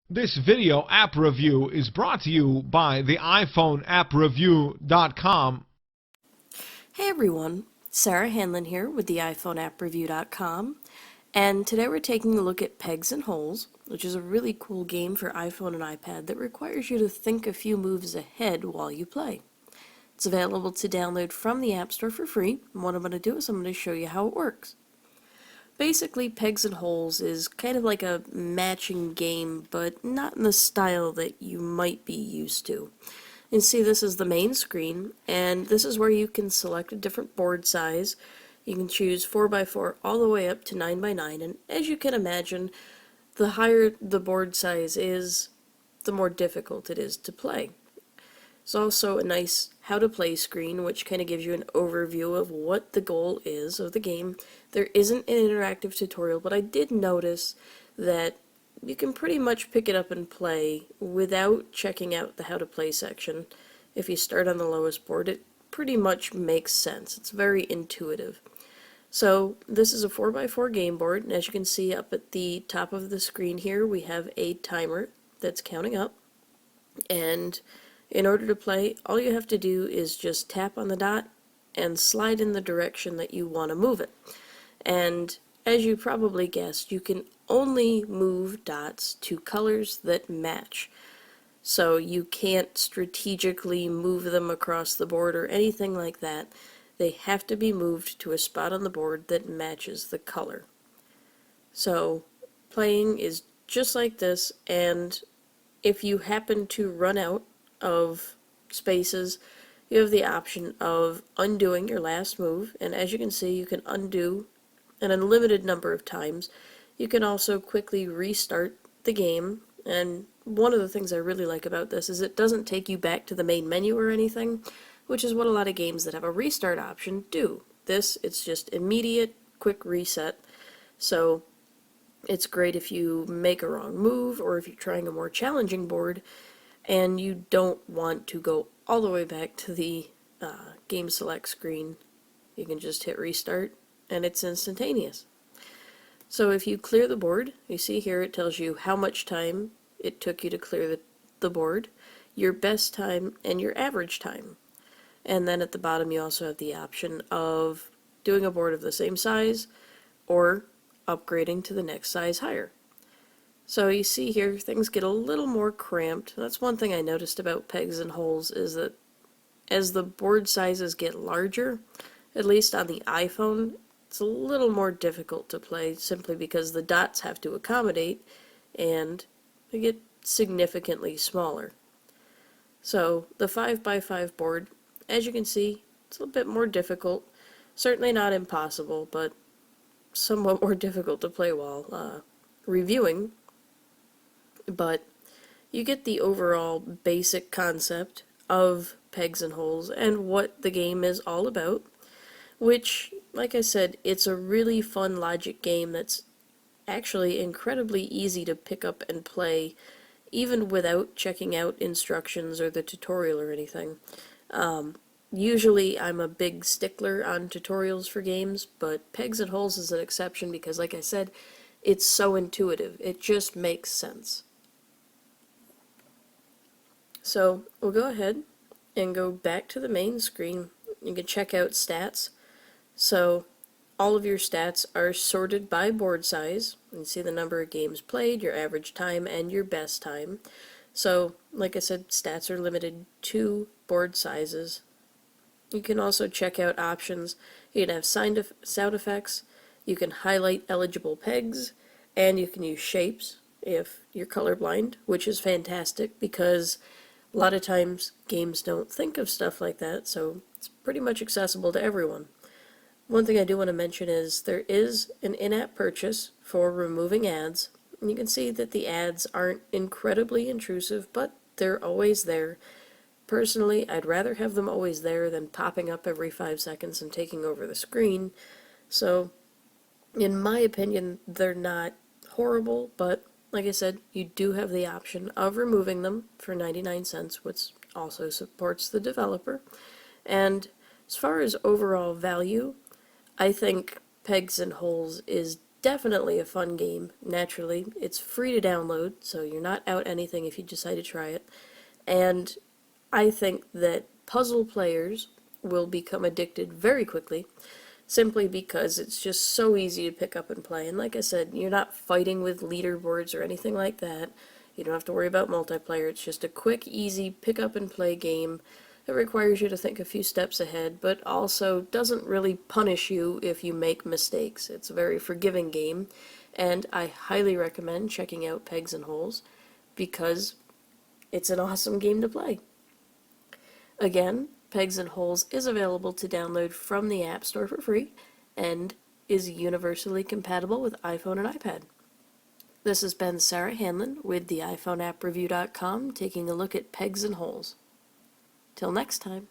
This video app review is brought to you by the iPhone appreview.com. Hey everyone, Sarah Hanlon here with the iPhone appreview.com, and today we're taking a look at Pegs and Holes, which is a really cool game for iPhone and iPad that requires you to think a few moves ahead while you play. It's available to download from the App Store for free, and what I'm going to do is I'm going to show you how it works. Basically, Pegs and Holes is kind of like a matching game, but not in the style that you might be used to. You can see this is the main screen, and this is where you can select a different board size. You can choose 4x4 all the way up to 9x9, and as you can imagine, the higher the board size is, the more difficult it is to play. There's also a nice how to play screen, which kind of gives you an overview of what the goal is of the game. There isn't an interactive tutorial, but I did notice that you can pretty much pick it up and play without checking out the how to play section. If you start on the lowest board, it pretty much makes sense. It's very intuitive. So this is a 4x4 game board, and as you can see up at the top of the screen here, we have a timer that's counting up, and in order to play, all you have to do is just tap on the dot and slide in the direction that you want to move it. And as you probably guessed, you can only move dots to colors that match. So you can't strategically move them across the board or anything like that. They have to be moved to a spot on the board that matches the color. So playing is just like this, and if you happen to run out of spaces, you have the option of undoing your last move, and as you can see, you can undo an unlimited number of times. You can also quickly restart the game, and one of the things I really like about this is it doesn't take you back to the main menu or anything, which is what a lot of games that have a restart option do. This, it's just immediate, quick reset, so it's great if you make a wrong move or if you're trying a more challenging board and you don't want to go all the way back to the game select screen. You can just hit restart and it's instantaneous. So if you clear the board, you see here it tells you how much time it took you to clear the board, your best time, and your average time. And then at the bottom you also have the option of doing a board of the same size or upgrading to the next size higher. So you see here things get a little more cramped. That's one thing I noticed about Pegs and Holes, is that as the board sizes get larger, at least on the iPhone, it's a little more difficult to play simply because the dots have to accommodate and they get significantly smaller. So the 5x5 board, as you can see, it's a little bit more difficult. Certainly not impossible, but somewhat more difficult to play while reviewing. But you get the overall basic concept of Pegs and Holes and what the game is all about, which, like I said, it's a really fun logic game that's actually incredibly easy to pick up and play even without checking out instructions or the tutorial or anything. Usually I'm a big stickler on tutorials for games, but Pegs and Holes is an exception because, like I said, it's so intuitive. It just makes sense. So we'll go ahead and go back to the main screen. You can check out stats. So all of your stats are sorted by board size. You can see the number of games played, your average time, and your best time. So, like I said, stats are limited to board sizes. You can also check out options. You can have sound effects, you can highlight eligible pegs, and you can use shapes if you're colorblind, which is fantastic because a lot of times games don't think of stuff like that, so it's pretty much accessible to everyone. One thing I do want to mention is there is an in-app purchase for removing ads. And you can see that the ads aren't incredibly intrusive, but they're always there. Personally, I'd rather have them always there than popping up every 5 seconds and taking over the screen. So, in my opinion, they're not horrible, but like I said, you do have the option of removing them for 99 cents, which also supports the developer. And as far as overall value, I think Pegs and Holes is definitely a fun game, naturally. It's free to download, so you're not out anything if you decide to try it. And I think that puzzle players will become addicted very quickly, simply because it's just so easy to pick up and play. And like I said, you're not fighting with leaderboards or anything like that. You don't have to worry about multiplayer. It's just a quick, easy pick up and play game that requires you to think a few steps ahead, but also doesn't really punish you if you make mistakes. It's a very forgiving game, and I highly recommend checking out Pegs and Holes because it's an awesome game to play. Again, Pegs and Holes is available to download from the App Store for free and is universally compatible with iPhone and iPad. This has been Sarah Hanlon with the iPhoneAppReview.com taking a look at Pegs and Holes. Till next time.